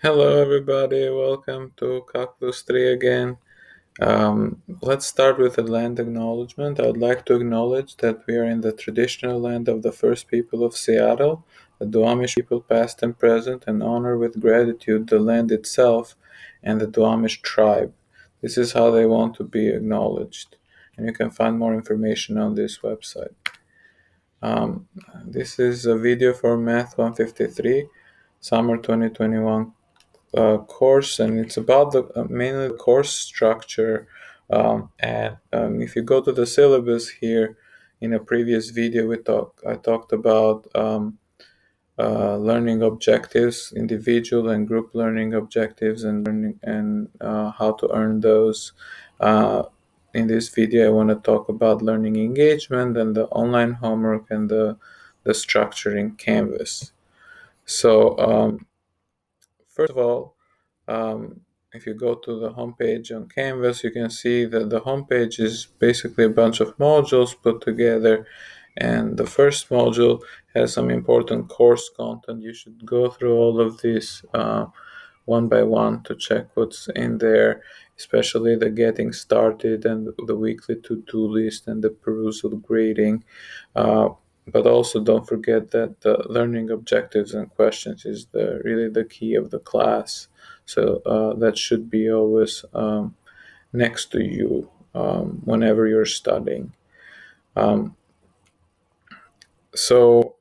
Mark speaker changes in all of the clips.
Speaker 1: Hello, everybody. Welcome to Calculus 3 again. Let's start with a land acknowledgement. I would like to acknowledge that we are in the traditional land of the first people of Seattle, the Duwamish people, past and present, and honor with gratitude the land itself and the Duwamish tribe. This is how they want to be acknowledged. And you can find more information on this website. Um, this is a video for Math 153, Summer 2021 course, and it's about the mainly the course structure. And if you go to the syllabus here, in a previous video, I talked about learning objectives, individual and group learning objectives, and learning and how to earn those. In this video, I want to talk about learning engagement and the online homework and the structure in Canvas. So first of all, um, if you go to the homepage on Canvas, you can see that the homepage is basically a bunch of modules put together. And the first module has some important course content. You should go through all of these one by one to check what's in there, especially the getting started and the weekly to-do list and the perusal grading. But also don't forget that the learning objectives and questions is really the key of the class. So that should be always next to you whenever you're studying. Um, so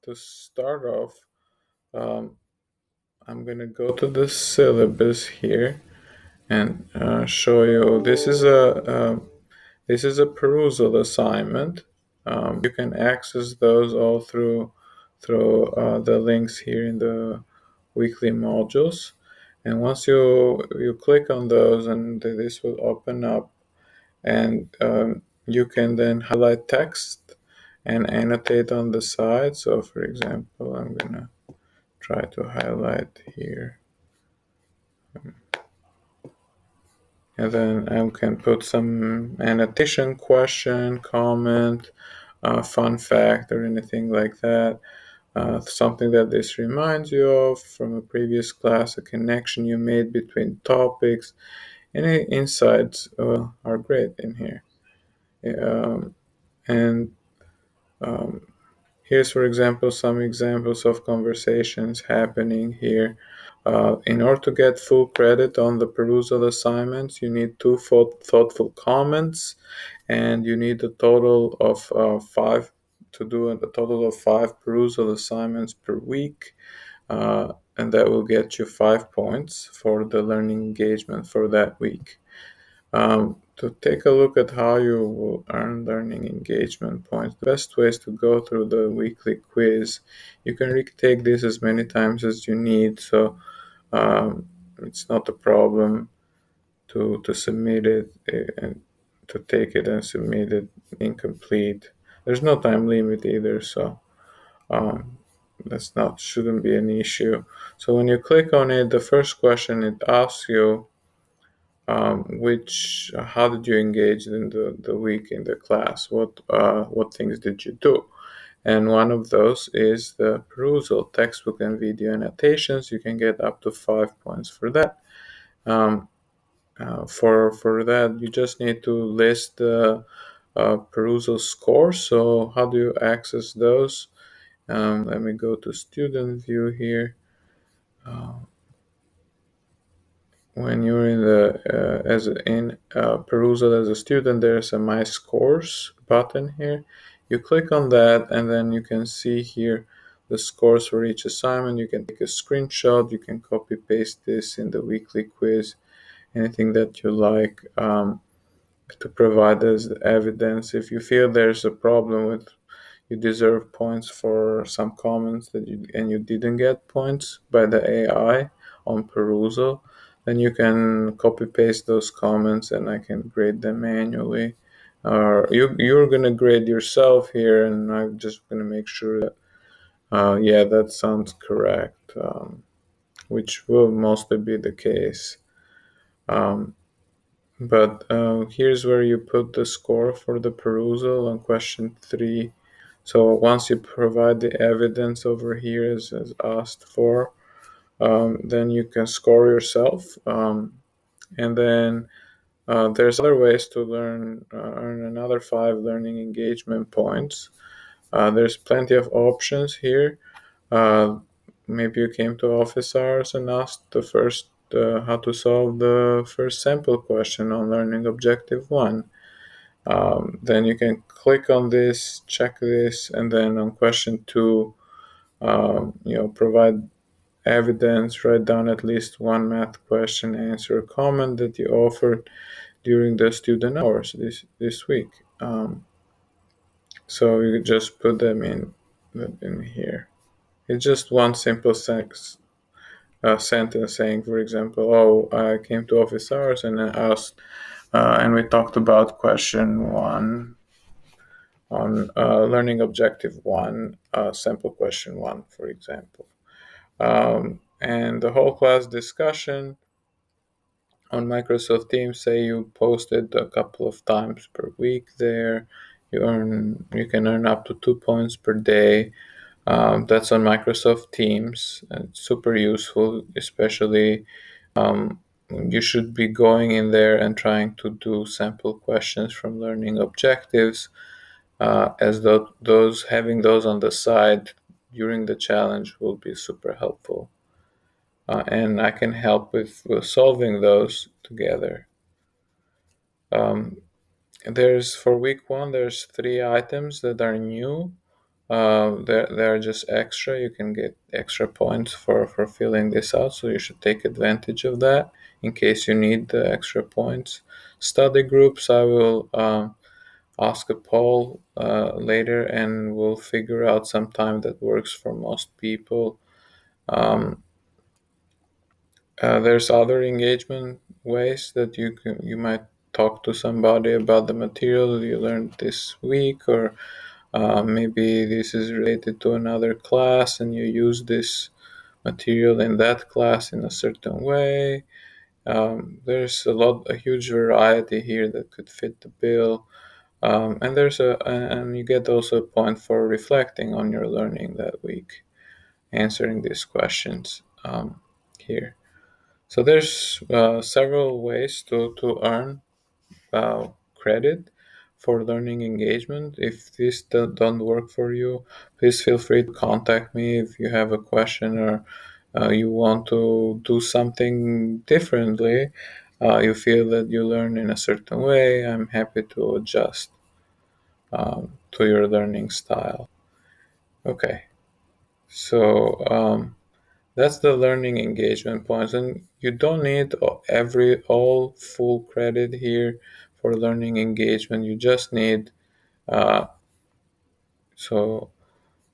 Speaker 1: to start off, um, I'm gonna go to the syllabus here and show you. This is a perusal assignment. You can access those all through the links here in the weekly modules. And once you click on those, and this will open up, and you can then highlight text and annotate on the side. So, for example, I'm gonna try to highlight here, and then I can put some annotation, question, comment, fun fact, or anything like that. Something that this reminds you of from a previous class, a connection you made between topics. Any insights are great in here. Um, and um, Here's, for example, some examples of conversations happening here. In order to get full credit on the perusal assignments, you need two thoughtful comments, and you need a total of five to do a total of 5 perusal assignments per week, and that will get you 5 points for the learning engagement for that week. To take a look at how you will earn learning engagement points, the best way is to go through the weekly quiz. You can retake this as many times as you need, so it's not a problem to submit it and to take it and submit it incomplete. There's no time limit either, so that's not shouldn't be an issue. So when you click on it, the first question it asks you, which how did you engage in the week in the class? What things did you do? And one of those is the perusal, textbook and video annotations. You can get up to 5 points for that. For that, you just need to list the perusal score. So how do you access those? Let me go to student view here. When you're in the perusal as a student, there's a my scores button here. You click on that, and then you can see here the scores for each assignment. You can take a screenshot. You can copy paste this in the weekly quiz, anything that you like, to provide as evidence. If you feel there's a problem with you deserve points for some comments and you didn't get points by the AI on perusal, then you can copy paste those comments and I can grade them manually. Or you're gonna grade yourself here, and I'm just gonna make sure that yeah, that sounds correct, which will mostly be the case. Um, but here's where you put the score for the perusal on question 3. So once you provide the evidence over here as asked for, then you can score yourself. And then there's other ways to earn another 5 learning engagement points. There's plenty of options here. Maybe you came to office hours and asked the first how to solve the first sample question on learning objective 1. Then you can click on this, check this, and then on question 2, provide evidence, write down at least one math question, answer a comment that you offered during the student hours this week. So you just put them in here. It's just one simple sentence saying, for example, I came to office hours and I asked, and we talked about question 1 on learning objective 1, sample question 1, for example. And the whole class discussion on Microsoft Teams, say you posted a couple of times per week there, you can earn up to 2 points per day. That's on Microsoft Teams. It's super useful, especially you should be going in there and trying to do sample questions from learning objectives, as those having those on the side during the challenge will be super helpful. And I can help with solving those together. There's for week 1, there's 3 items that are new. They're just extra. You can get extra points for filling this out, so you should take advantage of that in case you need the extra points. Study groups, I will ask a poll later, and we'll figure out some time that works for most people. There's other engagement ways that you might talk to somebody about the material you learned this week, or maybe this is related to another class and you use this material in that class in a certain way. There's a huge variety here that could fit the bill. And you get also a point for reflecting on your learning that week, answering these questions here. So there's several ways to earn credit for learning engagement. If this don't work for you, please feel free to contact me if you have a question, or you want to do something differently. You feel that you learn in a certain way. I'm happy to adjust to your learning style. Okay, so that's the learning engagement points, and you don't need all full credit here for learning engagement. You just need uh, so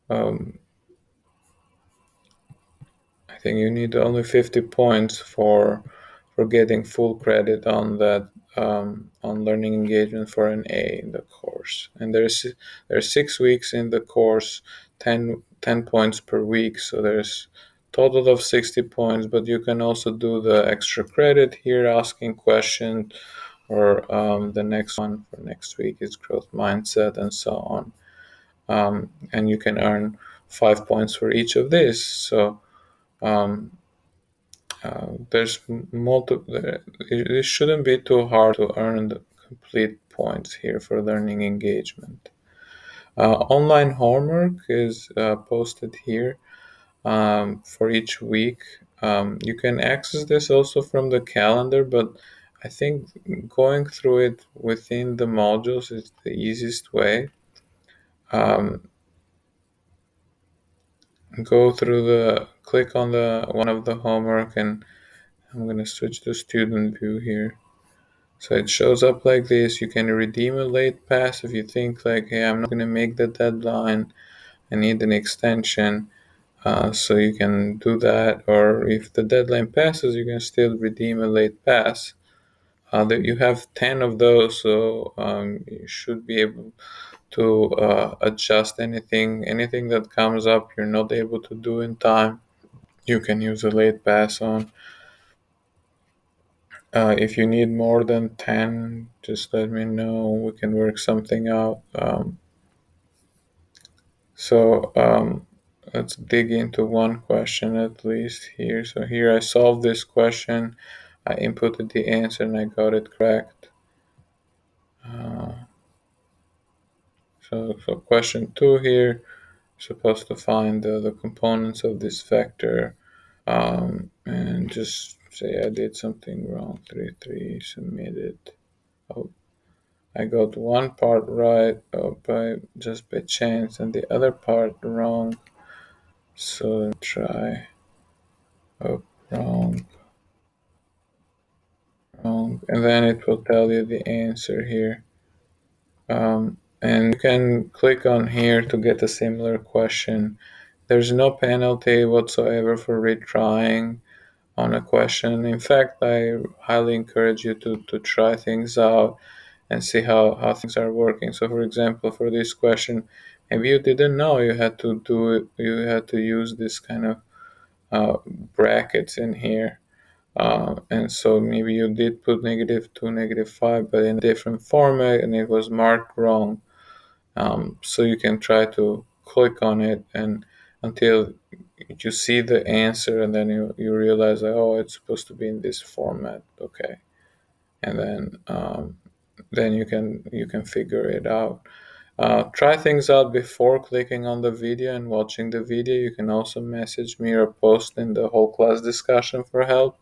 Speaker 1: um, I think you need only 50 points for getting full credit on that, on learning engagement for an A in the course. And there's 6 weeks in the course, 10 points per week, so there's total of 60 points. But you can also do the extra credit here, asking questions, or the next one for next week is growth mindset, and so on. And you can earn 5 points for each of these. So um, there's multiple. It shouldn't be too hard to earn the complete points here for learning engagement. Online homework is posted here for each week. You can access this also from the calendar, but I think going through it within the modules is the easiest way. Click on the one of the homework, and I'm going to switch to student view here. So it shows up like this. You can redeem a late pass if you think like, hey, I'm not going to make the deadline, I need an extension. So you can do that. Or if the deadline passes, you can still redeem a late pass. You have 10 of those, so you should be able to adjust anything that comes up you're not able to do in time. You can use a late pass on. If you need more than 10, just let me know. We can work something out. So let's dig into one question at least here. So here I solved this question. I inputted the answer and I got it correct. So question 2 here, supposed to find the components of this vector, and just say I did something wrong. 3 submitted. Oh, I got one part right by chance and the other part wrong. So try. Oh, wrong, wrong, and then it will tell you the answer here. And you can click on here to get a similar question. There's no penalty whatsoever for retrying on a question. In fact, I highly encourage you to try things out and see how things are working. So for example, for this question, maybe you didn't know you had to do it, you had to use this kind of brackets in here. And so maybe you did put -2, -5, but in a different format and it was marked wrong. So you can try to click on it and until you see the answer and then you realize like, oh, it's supposed to be in this format. Okay. And then you can figure it out. Try things out before clicking on the video and watching the video. You can also message me or post in the whole class discussion for help.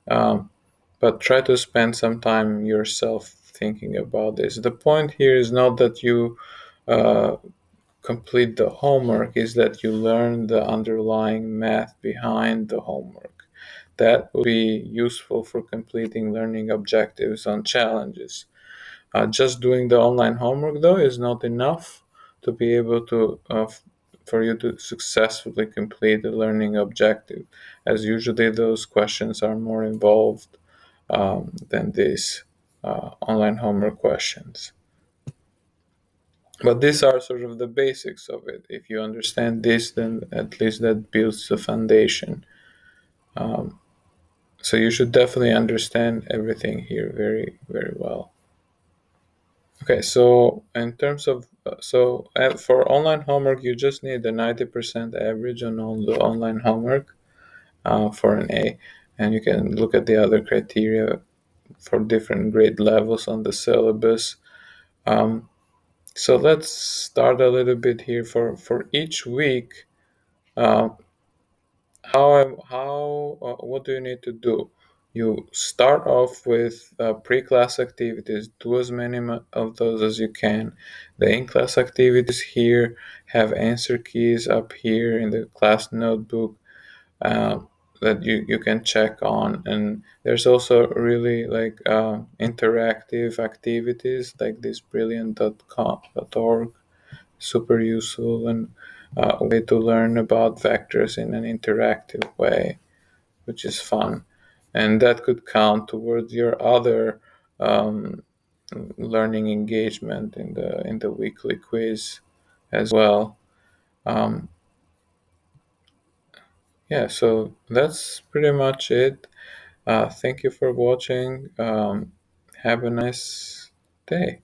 Speaker 1: But try to spend some time yourself thinking about this. The point here is not that you uh, complete the homework, is that you learn the underlying math behind the homework. That will be useful for completing learning objectives on challenges. Just doing the online homework, though, is not enough to be able to for you to successfully complete the learning objective, as usually those questions are more involved than these online homework questions. But these are sort of the basics of it. If you understand this, then at least that builds the foundation. So you should definitely understand everything here very, very well. Okay, so in terms of for online homework, you just need a 90% average on all the online homework for an A, and you can look at the other criteria for different grade levels on the syllabus. So let's start a little bit here for each week. Uh, what do you need to do? You start off with pre-class activities. Do as many of those as you can. The in-class activities here have answer keys up here in the class notebook uh, that you can check on. And there's also really like interactive activities like this brilliant.org, super useful and a way to learn about vectors in an interactive way, which is fun. And that could count towards your other um, learning engagement in the weekly quiz as well. Um, yeah, so that's pretty much it. Thank you for watching. Have a nice day.